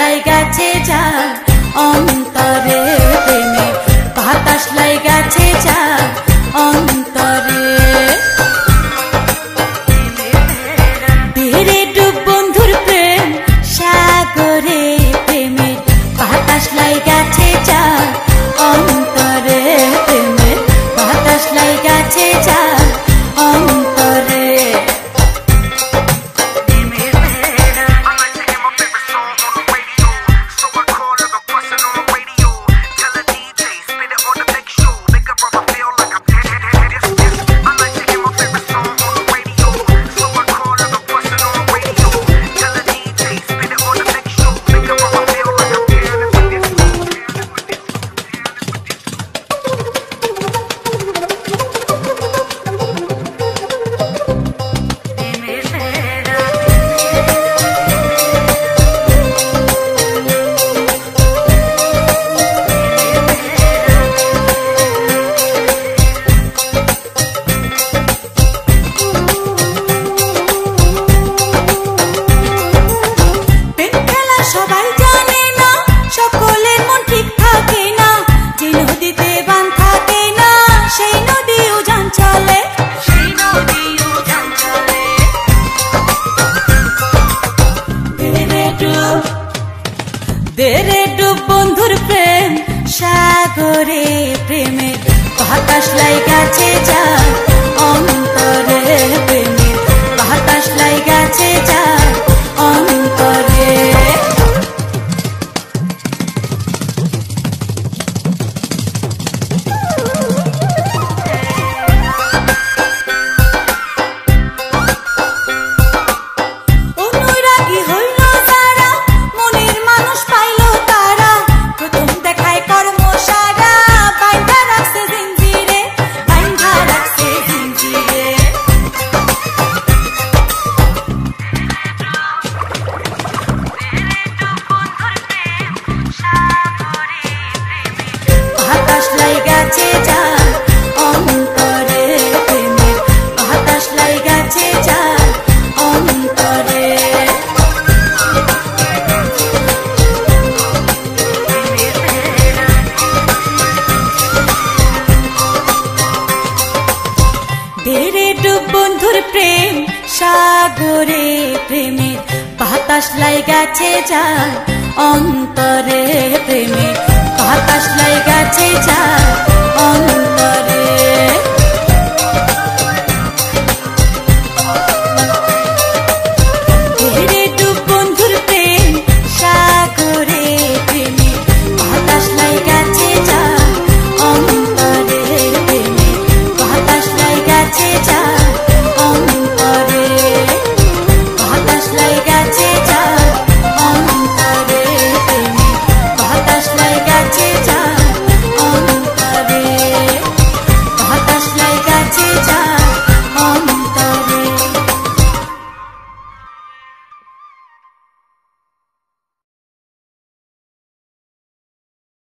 লাইগাছে যা অন্তরে প্রেমে বাতাস লাইগাছে যা অন্তরে ধীরে ডুব বন্ধুর প্রেম সাগরে প্রেমে বাতাস লাইগাছে যা অন্তরে প্রেমে বাতাস লাইগাছে যা অন্তরে সবাই জানে না সকলের মন ঠিক থাকে না যে নদীতে বান থাকে না সেই নদী উজান চলে দেরে ডুব বন্ধুর প্রেম সাগরে প্রেমের বাতাস লাইগাছে যা অন্তরে প্রেমের বাতাস লাইগাছে যা অন্তরে ধীরে ডুব বন্ধুর প্রেম সাগরে প্রেমের বাতাস লাইগাছে যা অন্তরে প্রেমের